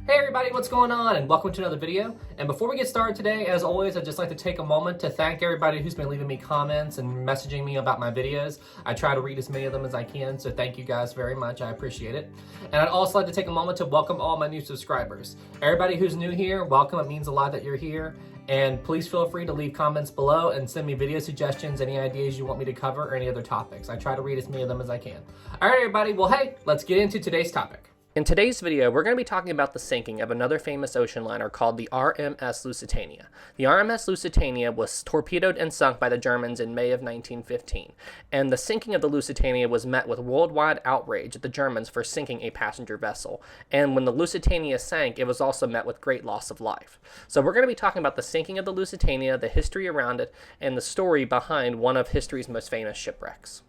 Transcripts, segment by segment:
Hey everybody, what's going on? And welcome to another video. And before we get started today, as always, I'd just like to take a moment to thank everybody who's been leaving me comments and messaging me about my videos. I try to read as many of them as I can, so thank you guys very much. I appreciate it. And I'd also like to take a moment to welcome all my new subscribers. Everybody who's new here, welcome. It means a lot that you're here. And please feel free to leave comments below and send me video suggestions, any ideas you want me to cover, or any other topics. I try to read as many of them as I can. All right, everybody. Well, hey, let's get into today's topic. In today's video, we're going to be talking about the sinking of another famous ocean liner called the RMS Lusitania. The RMS Lusitania was torpedoed and sunk by the Germans in May of 1915, and the sinking of the Lusitania was met with worldwide outrage at the Germans for sinking a passenger vessel. And when the Lusitania sank, it was also met with great loss of life. So we're going to be talking about the sinking of the Lusitania, the history around it, and the story behind one of history's most famous shipwrecks.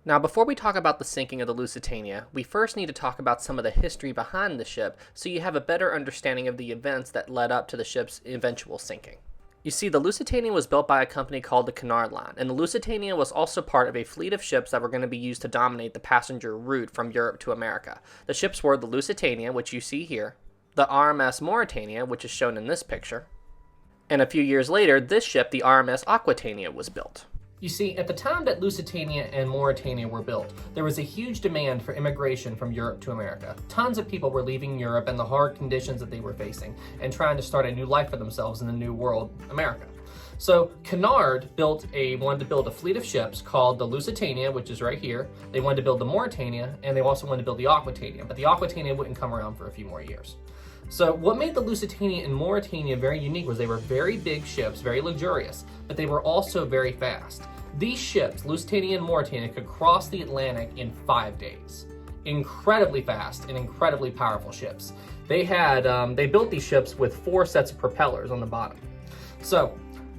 Now, before we talk about the sinking of the Lusitania, we first need to talk about some of the history behind the ship so you have a better understanding of the events that led up to the ship's eventual sinking. You see, the Lusitania was built by a company called the Cunard line, and the Lusitania was also part of a fleet of ships that were going to be used to dominate the passenger route from Europe to America. The ships were the Lusitania, which you see here, the RMS Mauretania, which is shown in this picture, and a few years later, this ship, the RMS Aquitania, was built. You see, at the time that Lusitania and Mauretania were built, there was a huge demand for immigration from Europe to America. Tons of people were leaving Europe and the hard conditions that they were facing and trying to start a new life for themselves in the new world, America. So Cunard wanted to build a fleet of ships called the Lusitania, which is right here. They wanted to build the Mauretania, and they also wanted to build the Aquitania, but the Aquitania wouldn't come around for a few more years. So what made the Lusitania and Mauretania very unique was they were very big ships, very luxurious, but they were also very fast. These ships, Lusitania and Mauretania, could cross the Atlantic in 5 days. Incredibly fast and incredibly powerful ships. They built these ships with 4 sets of propellers on the bottom. So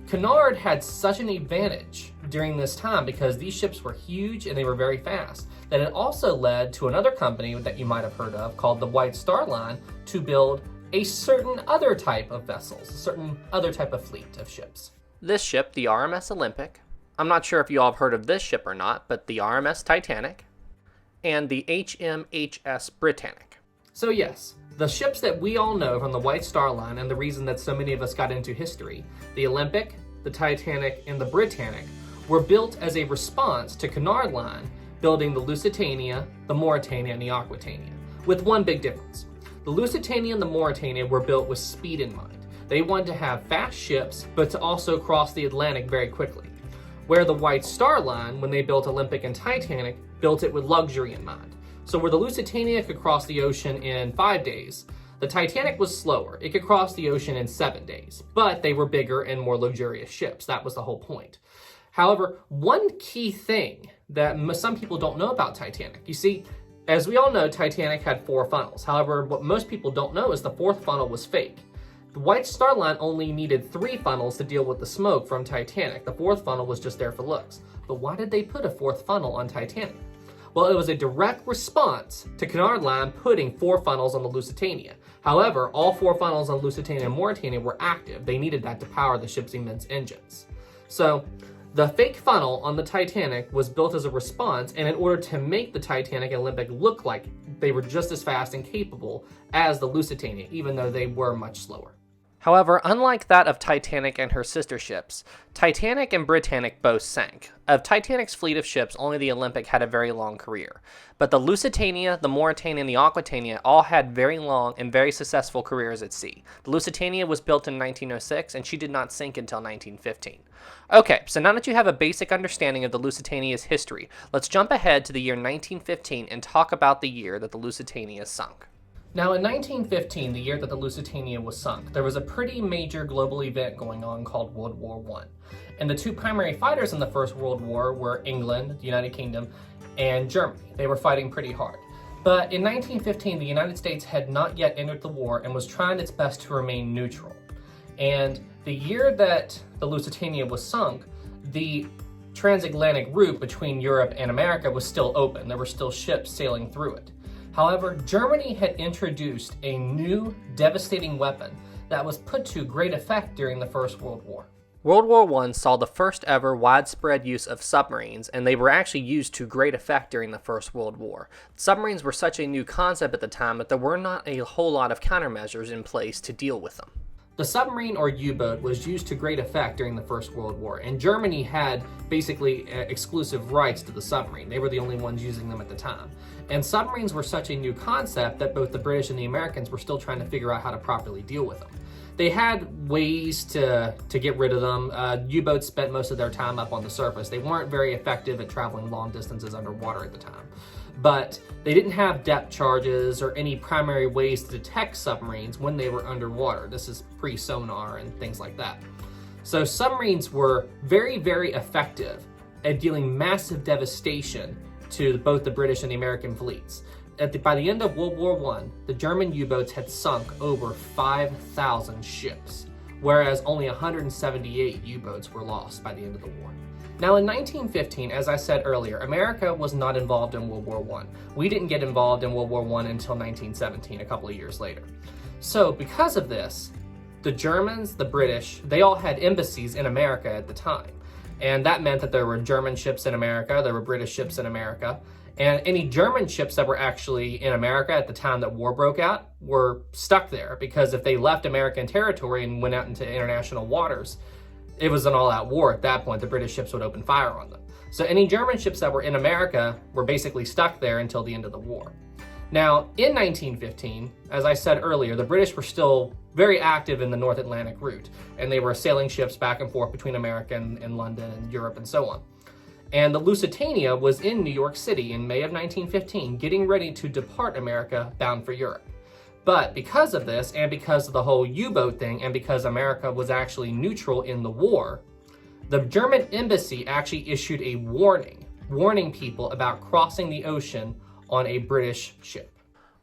Cunard had such an advantage during this time because these ships were huge and they were very fast that it also led to another company that you might have heard of called the White Star Line to build a certain other type of vessels, a certain other type of fleet of ships. This ship, the RMS Olympic, I'm not sure if you all have heard of this ship or not, but the RMS Titanic and the HMHS Britannic. So yes, the ships that we all know from the White Star Line and the reason that so many of us got into history, the Olympic, the Titanic, and the Britannic, were built as a response to Cunard Line building the Lusitania, the Mauretania, and the Aquitania, with one big difference. The Lusitania and the Mauretania were built with speed in mind. They wanted to have fast ships, but to also cross the Atlantic very quickly. Where the White Star Line, when they built Olympic and Titanic, built it with luxury in mind. So where the Lusitania could cross the ocean in 5 days, the Titanic was slower. It could cross the ocean in 7 days, but they were bigger and more luxurious ships. That was the whole point. However, one key thing that some people don't know about Titanic, you see, as we all know, Titanic had 4 funnels. However, what most people don't know is the 4th funnel was fake. The White Star Line only needed 3 funnels to deal with the smoke from Titanic. The 4th funnel was just there for looks. But why did they put a 4th funnel on Titanic? Well, it was a direct response to Cunard Line putting 4 funnels on the Lusitania. However, all 4 funnels on Lusitania and Mauretania were active. They needed that to power the ship's immense engines. So the fake funnel on the Titanic was built as a response, and in order to make the Titanic and Olympic look like they were just as fast and capable as the Lusitania, even though they were much slower. However, unlike that of Titanic and her sister ships, Titanic and Britannic both sank. Of Titanic's fleet of ships, only the Olympic had a very long career. But the Lusitania, the Mauretania, and the Aquitania all had very long and very successful careers at sea. The Lusitania was built in 1906, and she did not sink until 1915. Okay, so now that you have a basic understanding of the Lusitania's history, let's jump ahead to the year 1915 and talk about the year that the Lusitania sunk. Now, in 1915, the year that the Lusitania was sunk, there was a pretty major global event going on called World War I. And the 2 primary fighters in the First World War were England, the United Kingdom, and Germany. They were fighting pretty hard. But in 1915, the United States had not yet entered the war and was trying its best to remain neutral. And the year that the Lusitania was sunk, the transatlantic route between Europe and America was still open. There were still ships sailing through it. However, Germany had introduced a new devastating weapon that was put to great effect during the First World War. World War I saw the first ever widespread use of submarines, and they were actually used to great effect during the First World War. Submarines were such a new concept at the time that there were not a whole lot of countermeasures in place to deal with them. The submarine or U-boat was used to great effect during the First World War, and Germany had basically exclusive rights to the submarine. They were the only ones using them at the time. And submarines were such a new concept that both the British and the Americans were still trying to figure out how to properly deal with them. They had ways to get rid of them. U-boats spent most of their time up on the surface. They weren't very effective at traveling long distances underwater at the time. But they didn't have depth charges or any primary ways to detect submarines when they were underwater. This is pre-sonar and things like that. So submarines were very, very effective at dealing massive devastation to both the British and the American fleets. By the end of World War I, the German U-boats had sunk over 5,000 ships, whereas only 178 U-boats were lost by the end of the war. Now in 1915, as I said earlier, America was not involved in World War I. We didn't get involved in World War I until 1917, a couple of years later. So because of this, the Germans, the British, they all had embassies in America at the time. And that meant that there were German ships in America, there were British ships in America, and any German ships that were actually in America at the time that war broke out were stuck there, because if they left American territory and went out into international waters, it was an all-out war at that point. The British ships would open fire on them. So any German ships that were in America were basically stuck there until the end of the war. Now, in 1915, as I said earlier, the British were still very active in the North Atlantic route, and they were sailing ships back and forth between America and London and Europe and so on. And the Lusitania was in New York City in May of 1915, getting ready to depart America bound for Europe. But because of this, and because of the whole U-boat thing, and because America was actually neutral in the war, the German embassy actually issued a warning people about crossing the ocean on a British ship.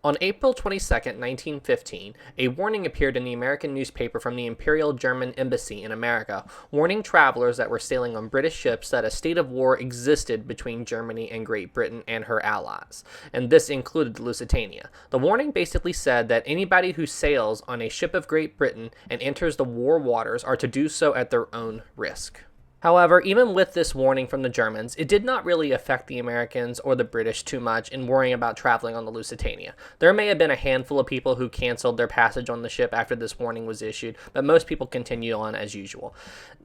On April 22, 1915, a warning appeared in the American newspaper from the Imperial German Embassy in America, warning travelers that were sailing on British ships that a state of war existed between Germany and Great Britain and her allies, and this included the Lusitania. The warning basically said that anybody who sails on a ship of Great Britain and enters the war waters are to do so at their own risk. However, even with this warning from the Germans, it did not really affect the Americans or the British too much in worrying about traveling on the Lusitania. There may have been a handful of people who canceled their passage on the ship after this warning was issued, but most people continued on as usual.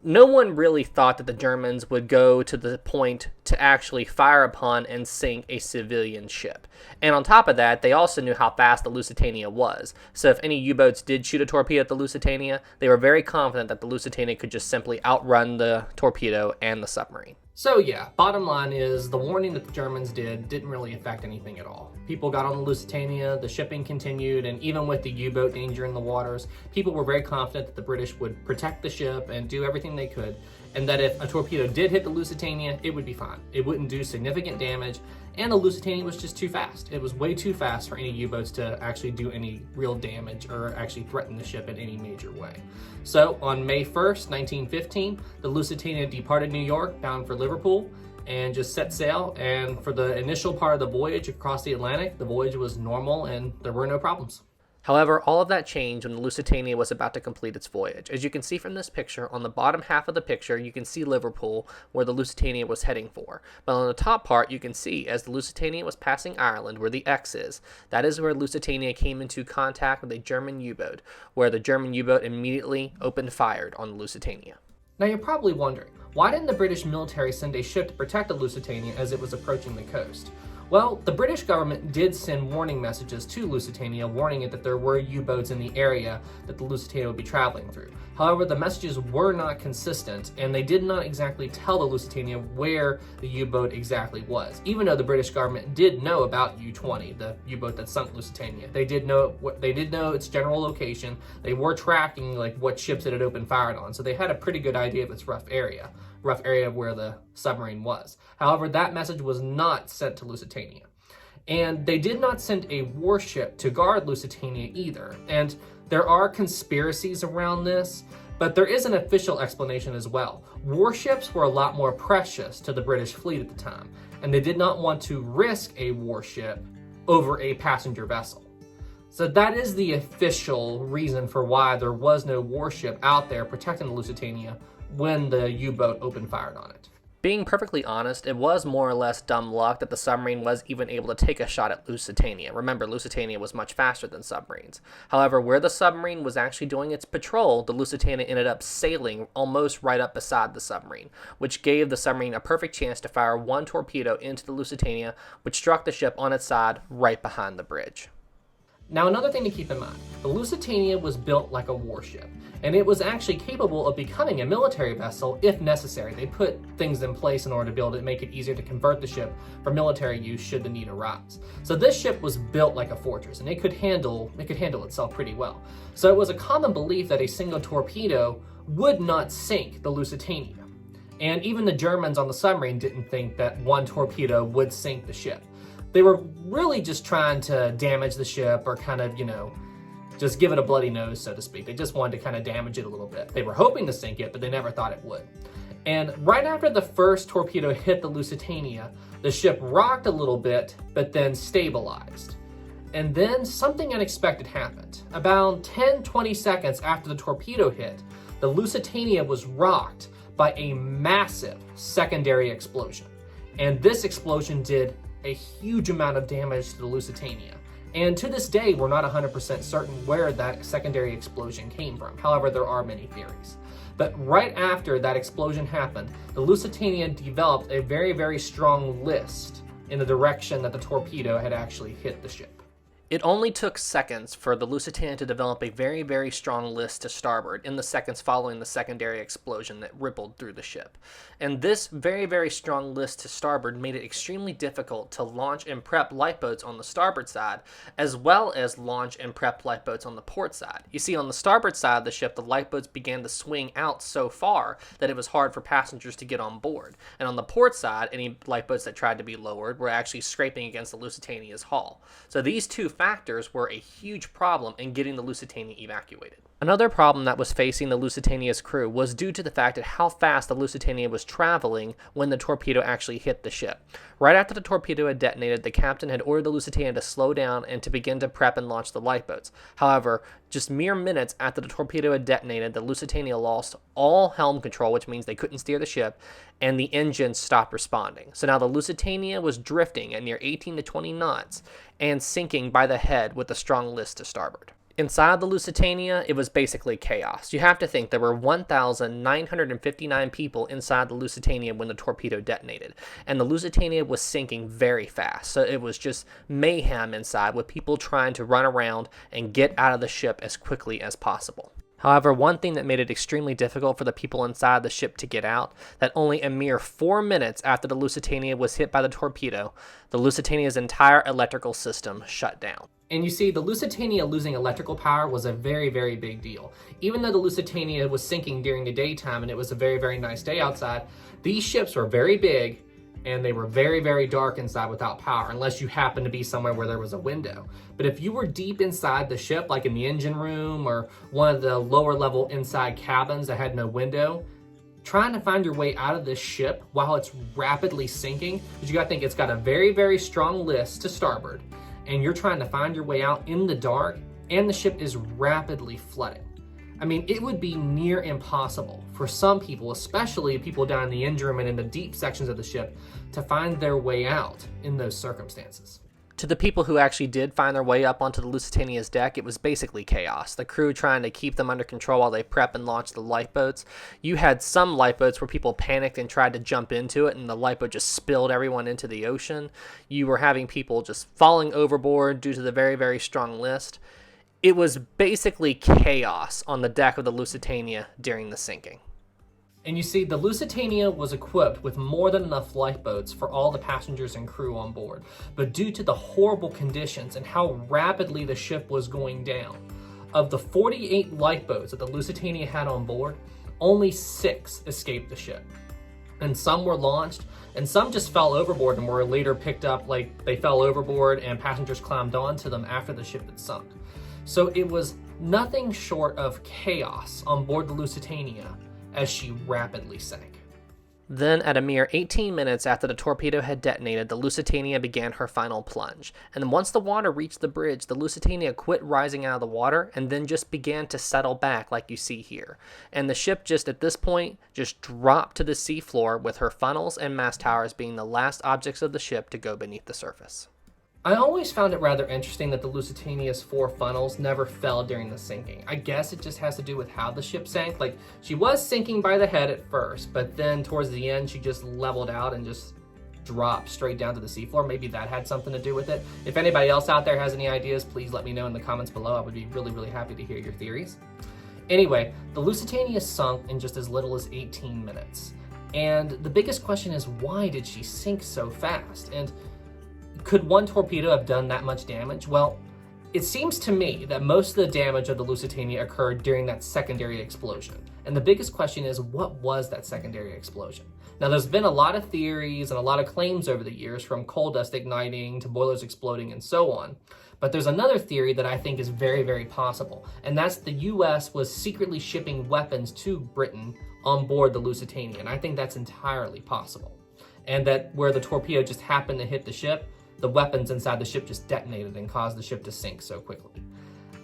No one really thought that the Germans would go to the point to actually fire upon and sink a civilian ship. And on top of that, they also knew how fast the Lusitania was. So if any U-boats did shoot a torpedo at the Lusitania, they were very confident that the Lusitania could just simply outrun the torpedo and the submarine. So yeah, bottom line is the warning that the Germans didn't really affect anything at all. People got on the Lusitania, the shipping continued, and even with the U-boat danger in the waters, people were very confident that the British would protect the ship and do everything they could, and that if a torpedo did hit the Lusitania, it would be fine. It wouldn't do significant damage, and the Lusitania was just too fast. It was way too fast for any U-boats to actually do any real damage or actually threaten the ship in any major way. So on May 1st, 1915, the Lusitania departed New York bound for Liverpool and just set sail, and for the initial part of the voyage across the Atlantic, the voyage was normal and there were no problems. However, all of that changed when the Lusitania was about to complete its voyage. As you can see from this picture, on the bottom half of the picture, you can see Liverpool, where the Lusitania was heading for. But on the top part, you can see, as the Lusitania was passing Ireland, where the X is, that is where Lusitania came into contact with a German U-boat, where the German U-boat immediately opened fire on the Lusitania. Now you're probably wondering, why didn't the British military send a ship to protect the Lusitania as it was approaching the coast? Well, the British government did send warning messages to Lusitania, warning it that there were U-boats in the area that the Lusitania would be traveling through. However, the messages were not consistent, and they did not exactly tell the Lusitania where the U-boat exactly was, even though the British government did know about U-20, the U-boat that sunk Lusitania. They did know its general location. They were tracking like what ships it had opened fire on, so they had a pretty good idea of its rough area of where the submarine was. However, that message was not sent to Lusitania. And they did not send a warship to guard Lusitania either. And there are conspiracies around this, but there is an official explanation as well. Warships were a lot more precious to the British fleet at the time, and they did not want to risk a warship over a passenger vessel. So that is the official reason for why there was no warship out there protecting the Lusitania when the U-boat opened fire on it. Being perfectly honest, it was more or less dumb luck that the submarine was even able to take a shot at Lusitania. Remember, Lusitania was much faster than submarines. However, where the submarine was actually doing its patrol, the Lusitania ended up sailing almost right up beside the submarine, which gave the submarine a perfect chance to fire one torpedo into the Lusitania, which struck the ship on its side right behind the bridge. Now, another thing to keep in mind, the Lusitania was built like a warship, and it was actually capable of becoming a military vessel if necessary. They put things in place in order to be able to make it easier to convert the ship for military use should the need arise. So this ship was built like a fortress, and it could handle itself pretty well. So it was a common belief that a single torpedo would not sink the Lusitania. And even the Germans on the submarine didn't think that one torpedo would sink the ship. They were really just trying to damage the ship or kind of, just give it a bloody nose, so to speak. They just wanted to kind of damage it a little bit. They were hoping to sink it, but they never thought it would. And right after the first torpedo hit the Lusitania, the ship rocked a little bit, but then stabilized. And then something unexpected happened. About 10-20 seconds after the torpedo hit, the Lusitania was rocked by a massive secondary explosion. And this explosion did a huge amount of damage to the Lusitania. And to this day, we're not 100% certain where that secondary explosion came from. However, there are many theories. But right after that explosion happened, the Lusitania developed a very, very strong list in the direction that the torpedo had actually hit the ship. It only took seconds for the Lusitania to develop a very, very strong list to starboard in the seconds following the secondary explosion that rippled through the ship. And this very, very strong list to starboard made it extremely difficult to launch and prep lifeboats on the starboard side, as well as launch and prep lifeboats on the port side. You see, on the starboard side of the ship, the lifeboats began to swing out so far that it was hard for passengers to get on board. And on the port side, any lifeboats that tried to be lowered were actually scraping against the Lusitania's hull. So these two factors were a huge problem in getting the Lusitania evacuated. Another problem that was facing the Lusitania's crew was due to the fact of how fast the Lusitania was traveling when the torpedo actually hit the ship. Right after the torpedo had detonated, the captain had ordered the Lusitania to slow down and to begin to prep and launch the lifeboats. However, just mere minutes after the torpedo had detonated, the Lusitania lost all helm control, which means they couldn't steer the ship, and the engines stopped responding. So now the Lusitania was drifting at near 18 to 20 knots and sinking by the head with a strong list to starboard. Inside the Lusitania, it was basically chaos. You have to think there were 1,959 people inside the Lusitania when the torpedo detonated, and the Lusitania was sinking very fast, so it was just mayhem inside with people trying to run around and get out of the ship as quickly as possible. However, one thing that made it extremely difficult for the people inside the ship to get out, that only a mere 4 minutes after the Lusitania was hit by the torpedo, the Lusitania's entire electrical system shut down. And you see, the Lusitania losing electrical power was a very, very big deal. Even though the Lusitania was sinking during the daytime and it was a very, very nice day outside, these ships were very big and they were very, very dark inside without power, unless you happened to be somewhere where there was a window. But if you were deep inside the ship, like in the engine room or one of the lower level inside cabins that had no window, trying to find your way out of this ship while it's rapidly sinking, because you gotta think it's got a very, very strong list to starboard, and you're trying to find your way out in the dark, and the ship is rapidly flooding. I mean, it would be near impossible for some people, especially people down in the engine room and in the deep sections of the ship, to find their way out in those circumstances. To the people who actually did find their way up onto the Lusitania's deck, it was basically chaos. The crew trying to keep them under control while they prep and launch the lifeboats. You had some lifeboats where people panicked and tried to jump into it, and the lifeboat just spilled everyone into the ocean. You were having people just falling overboard due to the very, very strong list. It was basically chaos on the deck of the Lusitania during the sinking. And you see, the Lusitania was equipped with more than enough lifeboats for all the passengers and crew on board. But due to the horrible conditions and how rapidly the ship was going down, of the 48 lifeboats that the Lusitania had on board, only 6 escaped the ship. And some were launched, and some just fell overboard and were later picked up, like they fell overboard and passengers climbed onto them after the ship had sunk. So it was nothing short of chaos on board the Lusitania as she rapidly sank. Then, at a mere 18 minutes after the torpedo had detonated, the Lusitania began her final plunge. And once the water reached the bridge, the Lusitania quit rising out of the water and then just began to settle back like you see here. And the ship just at this point just dropped to the seafloor, with her funnels and mast towers being the last objects of the ship to go beneath the surface. I always found it rather interesting that the Lusitania's 4 funnels never fell during the sinking. I guess it just has to do with how the ship sank. Like, she was sinking by the head at first, but then towards the end she just leveled out and just dropped straight down to the seafloor. Maybe that had something to do with it. If anybody else out there has any ideas, please let me know in the comments below. I would be really happy to hear your theories. Anyway, the Lusitania sunk in just as little as 18 minutes. And the biggest question is, why did she sink so fast? And could one torpedo have done that much damage? Well, it seems to me that most of the damage of the Lusitania occurred during that secondary explosion. And the biggest question is, what was that secondary explosion? Now, there's been a lot of theories and a lot of claims over the years, from coal dust igniting to boilers exploding and so on. But there's another theory that I think is very possible, and that's the US was secretly shipping weapons to Britain on board the Lusitania. And I think that's entirely possible. And that where the torpedo just happened to hit the ship, the weapons inside the ship just detonated and caused the ship to sink so quickly.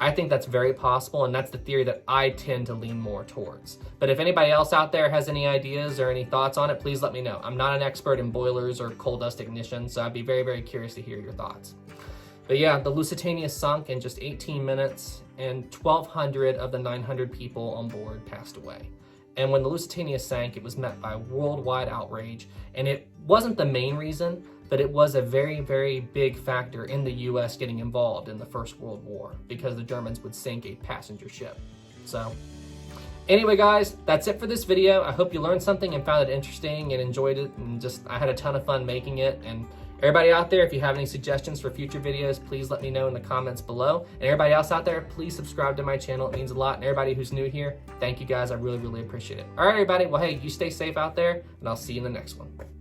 I think that's very possible, and that's the theory that I tend to lean more towards. But if anybody else out there has any ideas or any thoughts on it, please let me know. I'm not an expert in boilers or coal dust ignition, so I'd be very curious to hear your thoughts. But yeah, the Lusitania sunk in just 18 minutes, and 1,200 of the 900 people on board passed away. And when the Lusitania sank, it was met by worldwide outrage, and it wasn't the main reason, but it was a very big factor in the US getting involved in the First World War, because the Germans would sink a passenger ship. So anyway, guys, that's it for this video. I hope you learned something and found it interesting and enjoyed it, and I had a ton of fun making it. And everybody out there, if you have any suggestions for future videos, please let me know in the comments below. And everybody else out there, please subscribe to my channel. It means a lot. And everybody who's new here, thank you guys. I really appreciate it. All right, everybody. Well, hey, you stay safe out there, and I'll see you in the next one.